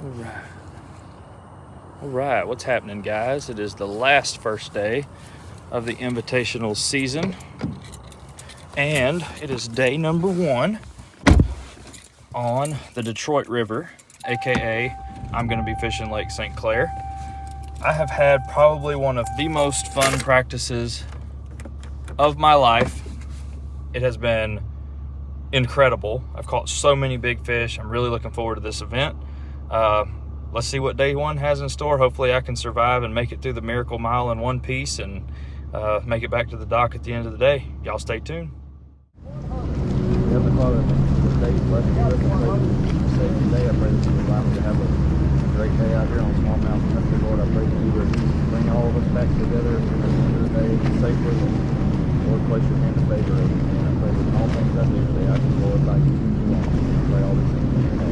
All right, what's happening, guys? It is the first day of the Invitational season, and it is day number 1 on the Detroit River, aka I'm going to be fishing Lake St. Clair. I have had probably one of the most fun practices of my life. It has been incredible. I've caught so many big fish. I'm really looking forward to this event. Let's see what day 1 has in store. Hopefully I can survive and make it through the Miracle Mile in one piece and make it back to the dock at the end of the day. Y'all stay tuned. Heavenly Father, thank you for this day. Bless you with and pray that you save today. I pray that you allow me to have a great day out here on Smallmouth Country. Lord, I pray that you would bring all of us back together at the end of the day safely. And Lord, place your hand in favor of me. And I pray that in all things I do today, I can glorify you and you alone. I pray all these things in your name.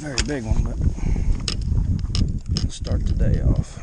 Very big one, but let's start the day off.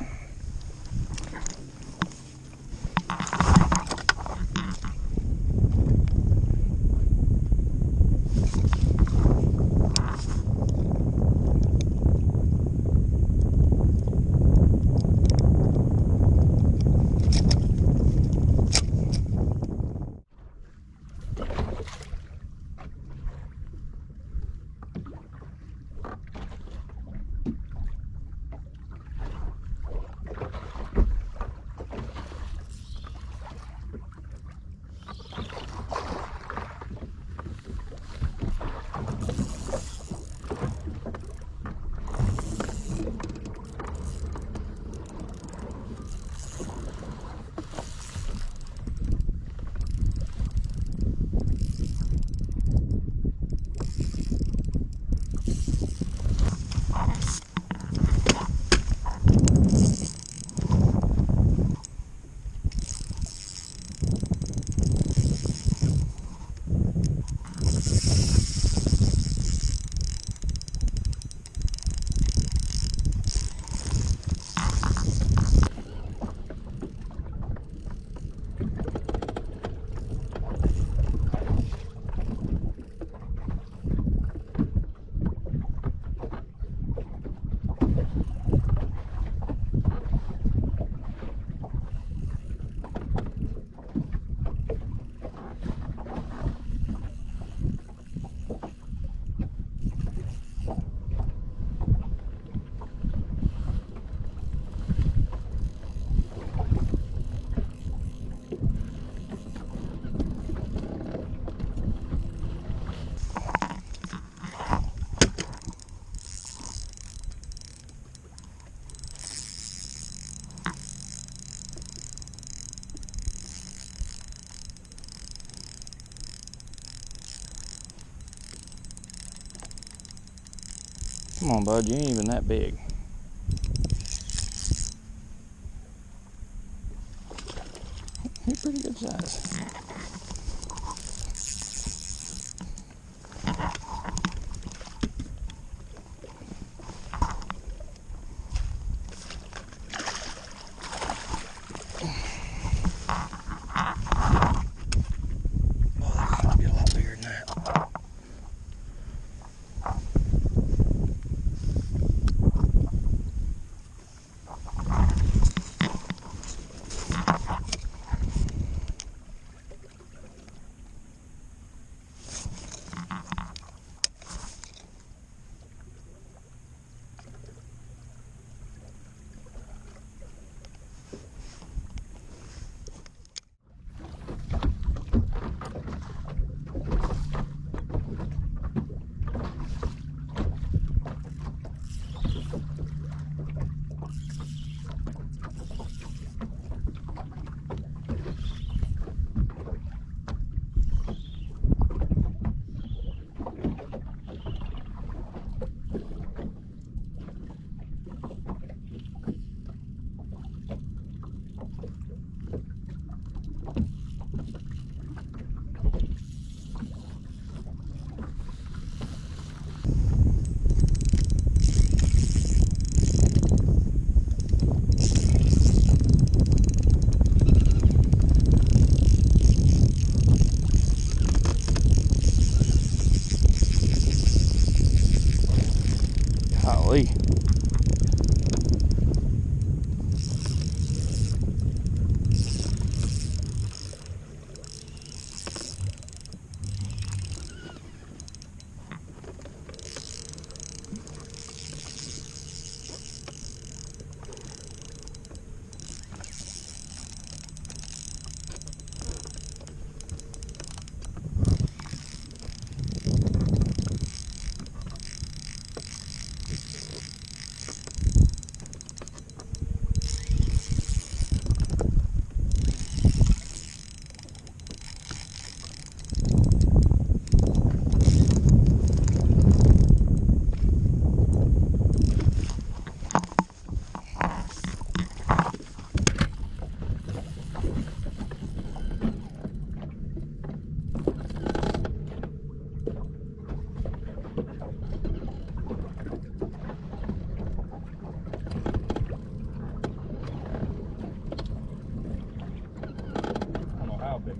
Come on, bud, you ain't even that big. You're pretty good size. Golly.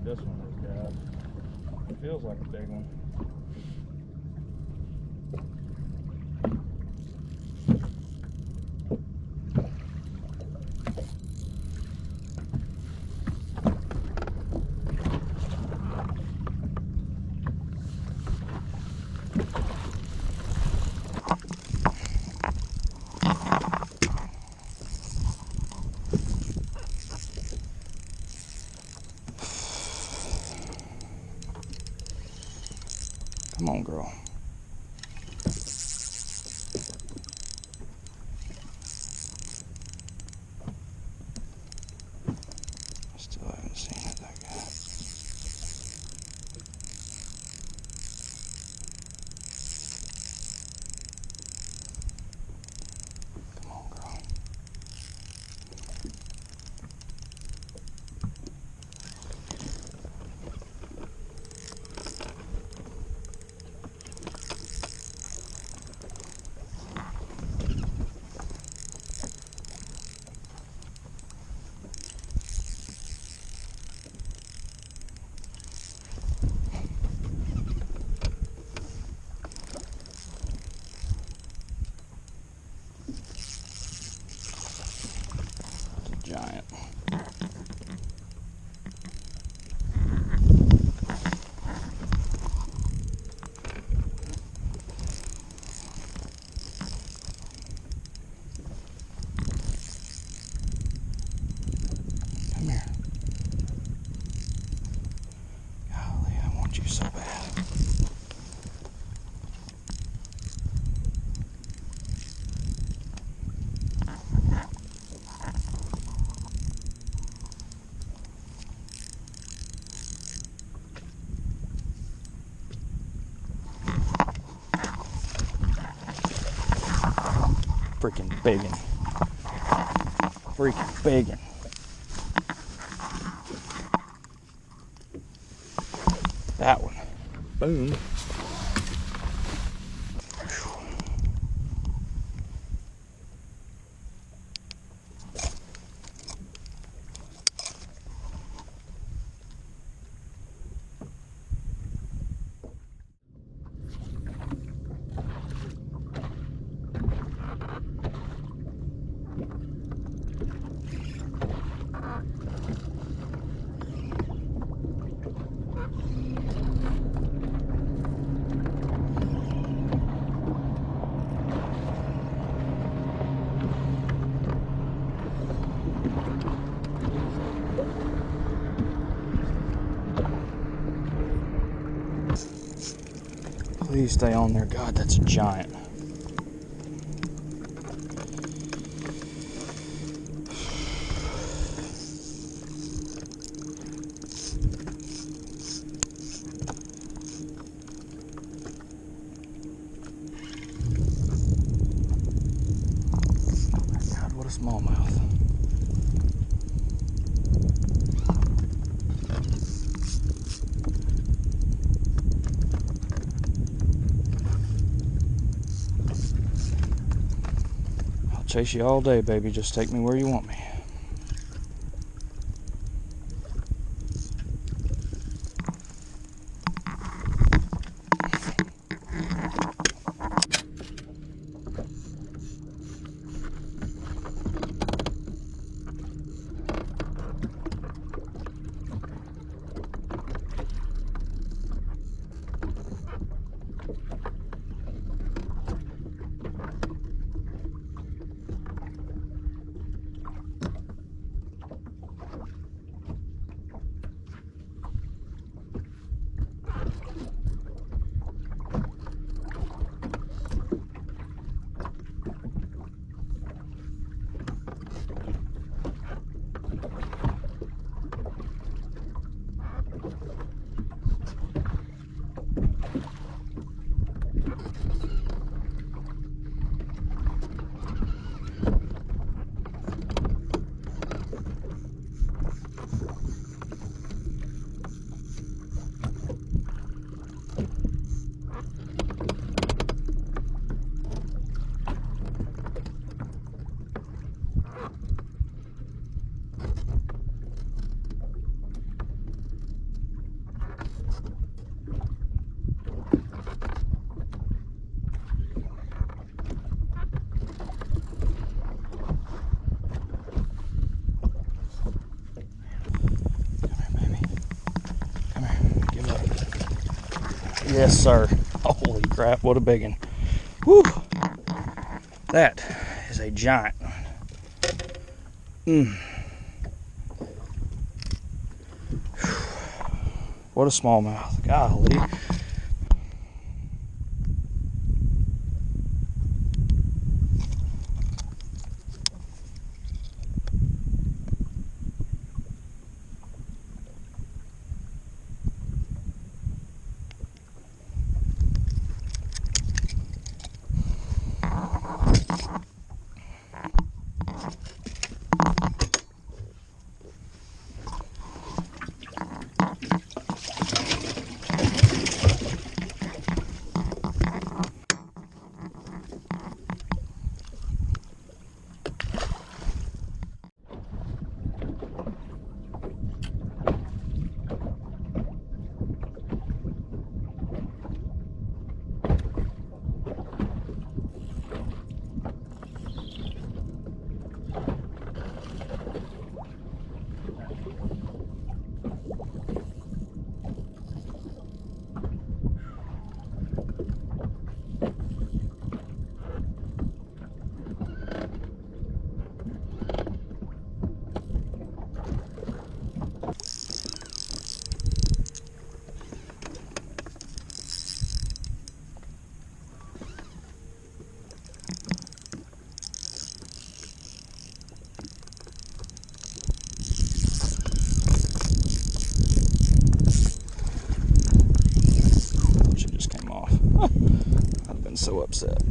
This one is, guys. It feels like a big one. Come on, girl. Still haven't seen it, that guy. Come on, girl. Freaking biggin. Freaking biggin. That one. Boom. Please stay on there. God, that's a giant. God, what a smallmouth. Chase you all day, baby. Just take me where you want me. Yes, sir. Holy crap, what a big one. Whew. That is a giant. What a smallmouth. Golly. So upset.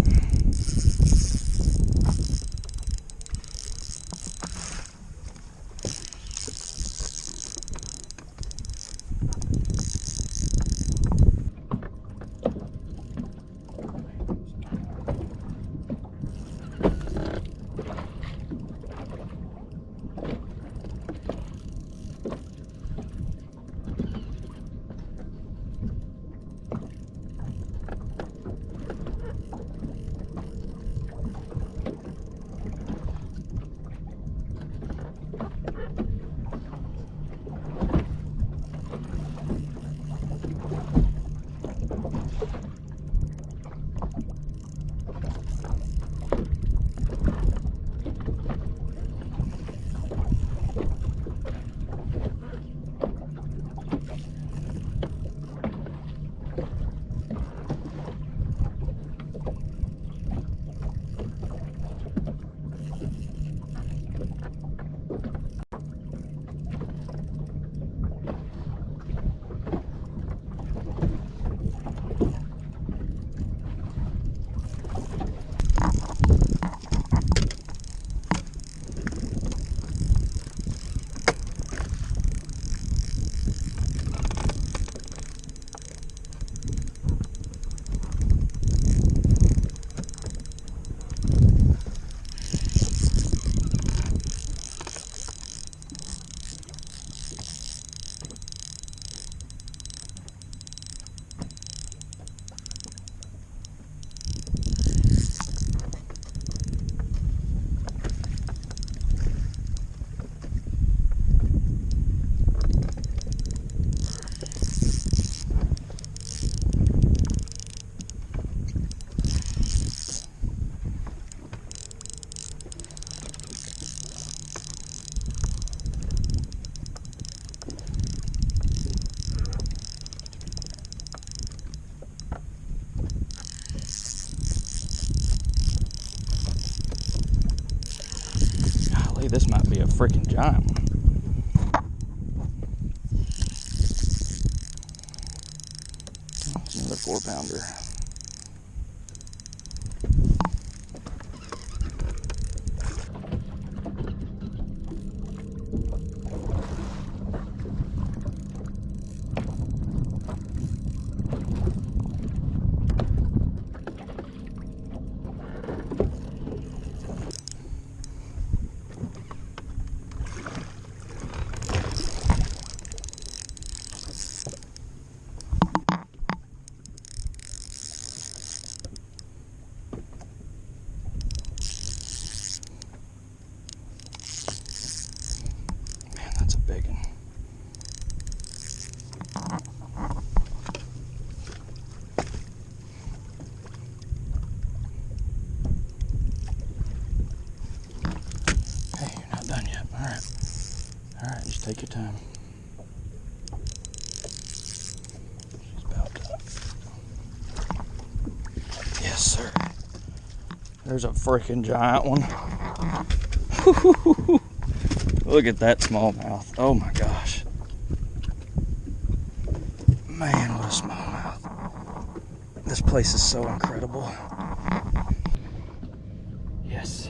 Golly, this might be a freaking giant one. Another 4-pounder. Alright, just take your time. She's about done. Yes, sir. There's a freaking giant one. Look at that smallmouth. Oh my gosh. Man, what a smallmouth. This place is so incredible. Yes.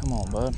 Come on, bud.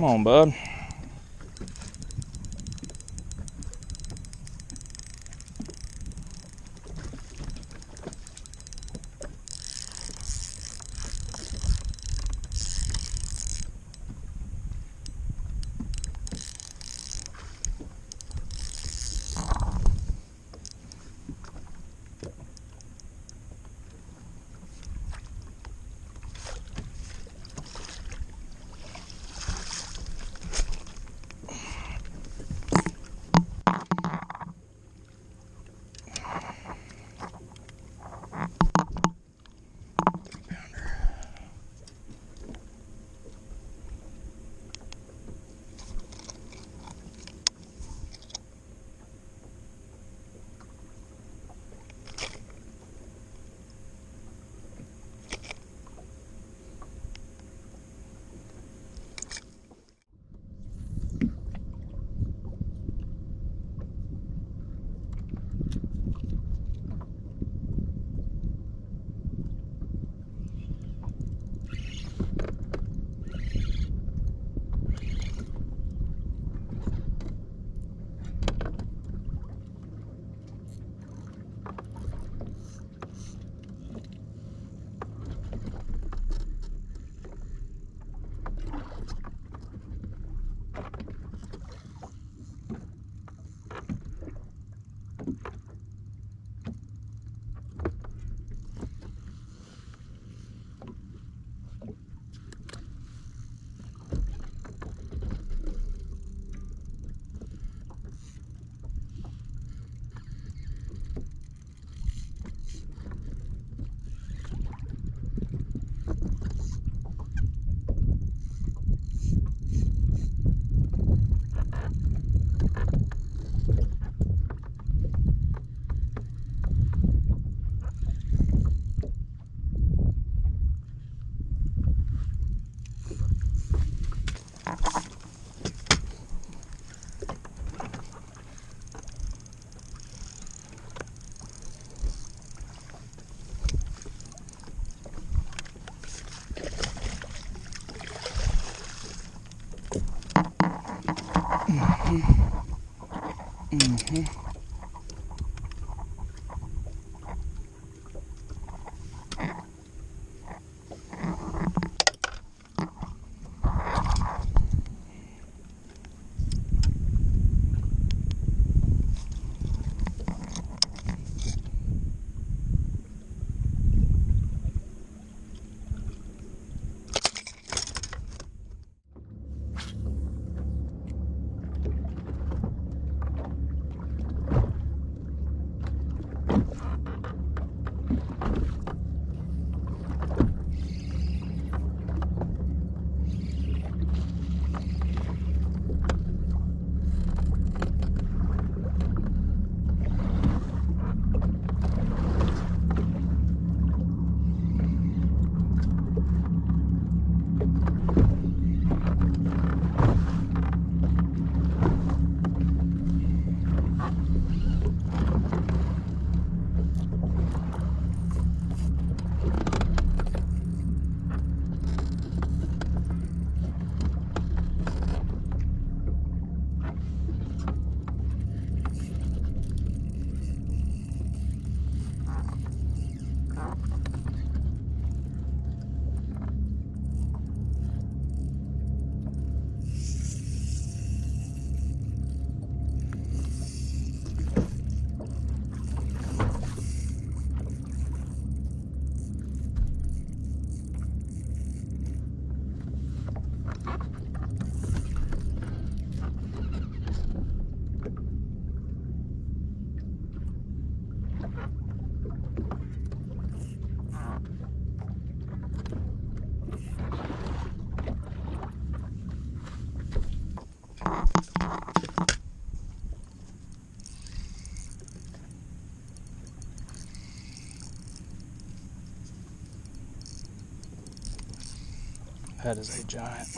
Come on, bud. That is a giant.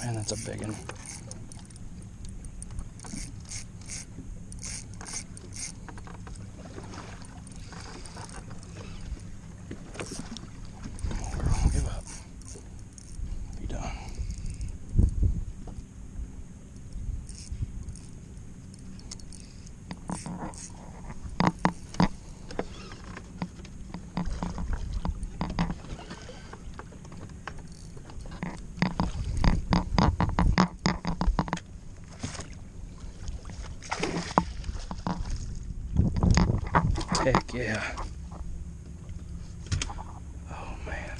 Man, that's a big one. Give up. Be done. Heck yeah. Oh man.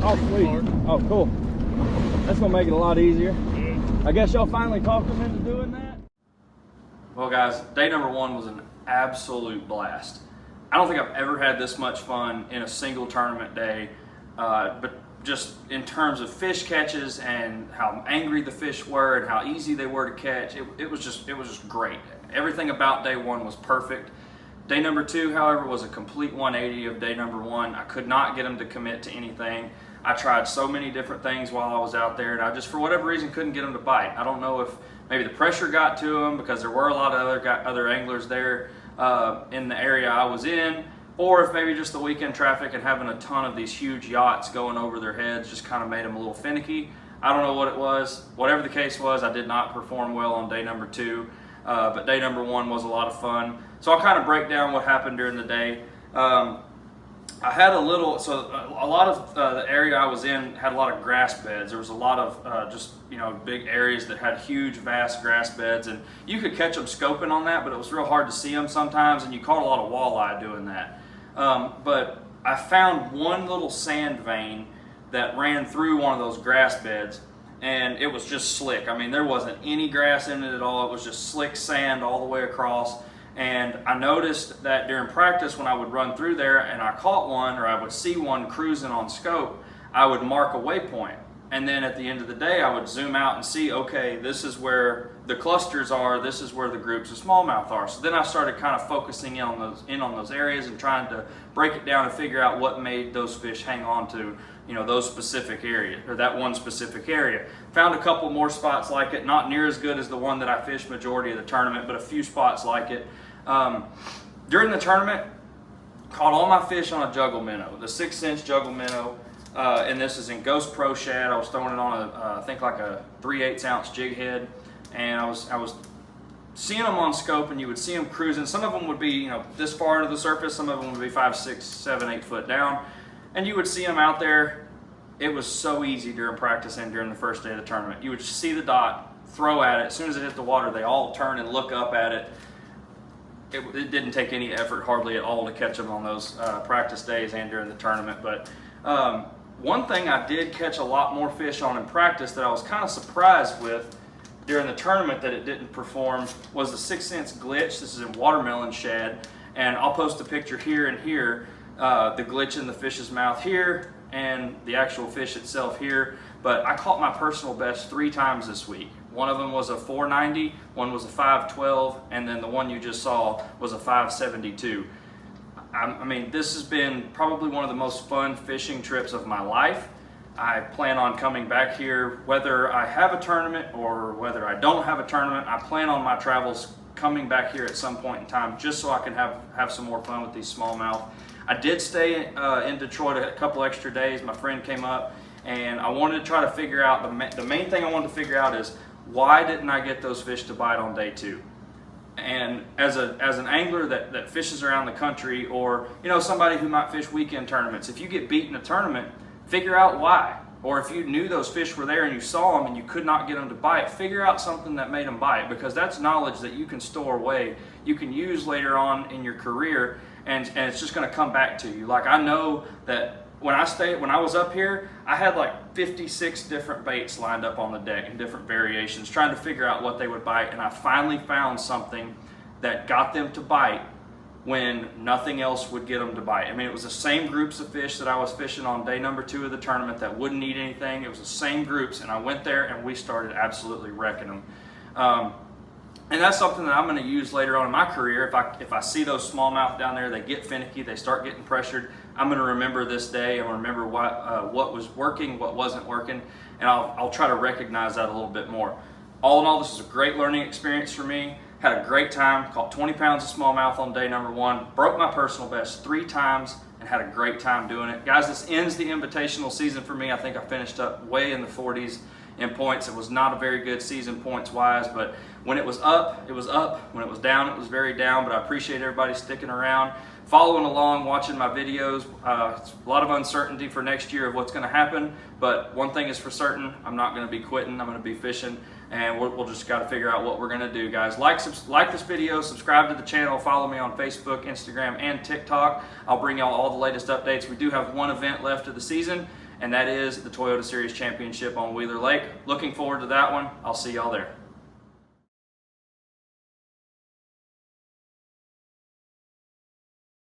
Oh, sweet. Oh, cool. That's gonna make it a lot easier. I guess y'all finally talked them into doing that. Well, guys, day number 1 was an absolute blast. I don't think I've ever had this much fun in a single tournament day, but just in terms of fish catches and how angry the fish were and how easy they were to catch, it was just great. Everything about day 1 was perfect. Day number 2, however, was a complete 180 of day number 1. I could not get them to commit to anything. I tried so many different things while I was out there, and I just, for whatever reason, couldn't get them to bite. I don't know if maybe the pressure got to them because there were a lot of other anglers there in the area I was in, or if maybe just the weekend traffic and having a ton of these huge yachts going over their heads just kind of made them a little finicky. I don't know what it was. Whatever the case was, I did not perform well on day number 2, but day number 1 was a lot of fun. So I'll kind of break down what happened during the day. I had a lot of the area I was in had a lot of grass beds. There was a lot of just, big areas that had huge, vast grass beds, and you could catch them scoping on that, but it was real hard to see them sometimes, and you caught a lot of walleye doing that. But I found one little sand vein that ran through one of those grass beds, and it was just slick. I mean, there wasn't any grass in it at all. It was just slick sand all the way across. And I noticed that during practice when I would run through there and I caught one or I would see one cruising on scope, I would mark a waypoint. And then at the end of the day, I would zoom out and see, okay, this is where the clusters are, this is where the groups of smallmouth are. So then I started kind of focusing in on those areas and trying to break it down and figure out what made those fish hang on to, those specific areas, or that one specific area. Found a couple more spots like it, not near as good as the one that I fished majority of the tournament, but a few spots like it. During the tournament, caught all my fish on a Juggle Minnow, the 6-inch Juggle Minnow, and this is in Ghost Pro Shad. I was throwing it on I think like a 3/8 ounce jig head, and I was seeing them on scope, and you would see them cruising. Some of them would be this far into the surface, some of them would be 5, 6, 7, 8 foot down, and you would see them out there. It was so easy during practice and during the first day of the tournament. You would just see the dot, throw at it. As soon as it hit the water, they all turn and look up at it. It didn't take any effort hardly at all to catch them on those practice days and during the tournament. But one thing I did catch a lot more fish on in practice that I was kind of surprised with during the tournament that it didn't perform was the 6-inch glitch. This is in watermelon shad, and I'll post a picture here and here, the glitch in the fish's mouth here and the actual fish itself here. But I caught my personal best 3 times this week. One of them was a 490, one was a 512, and then the one you just saw was a 572. I mean, this has been probably one of the most fun fishing trips of my life. I plan on coming back here whether I have a tournament or whether I don't have a tournament. I plan on my travels coming back here at some point in time just so I can have some more fun with these smallmouth. I did stay in Detroit a couple extra days. My friend came up, and I wanted to try to figure out, the main thing I wanted to figure out is, why didn't I get those fish to bite on day 2? And as an angler that fishes around the country, or somebody who might fish weekend tournaments, if you get beat in a tournament, figure out why. Or if you knew those fish were there and you saw them and you could not get them to bite, figure out something that made them bite, because that's knowledge that you can store away, you can use later on in your career, and it's just going to come back to you. Like, I know that when I was up here, I had like 56 different baits lined up on the deck in different variations, trying to figure out what they would bite, and I finally found something that got them to bite when nothing else would get them to bite. I mean, it was the same groups of fish that I was fishing on day number 2 of the tournament that wouldn't eat anything. It was the same groups, and I went there and we started absolutely wrecking them. And that's something that I'm going to use later on in my career. If I see those smallmouth down there, they get finicky, they start getting pressured, I'm going to remember this day. I'm going to remember what was working, what wasn't working, and I'll try to recognize that a little bit more. All in all, this is a great learning experience for me. Had a great time, caught 20 pounds of smallmouth on day number 1, broke my personal best 3 times, and had a great time doing it. Guys, this ends the invitational season for me. I think I finished up way in the 40s in points. It was not a very good season points-wise, but when it was up, it was up. When it was down, it was very down, but I appreciate everybody sticking around, following along, watching my videos. It's a lot of uncertainty for next year of what's going to happen, but one thing is for certain, I'm not going to be quitting. I'm going to be fishing, and we'll just got to figure out what we're going to do, guys. Like this video, subscribe to the channel, follow me on Facebook, Instagram, and TikTok. I'll bring y'all all the latest updates. We do have one event left of the season, and that is the Toyota Series Championship on Wheeler Lake. Looking forward to that one. I'll see y'all there.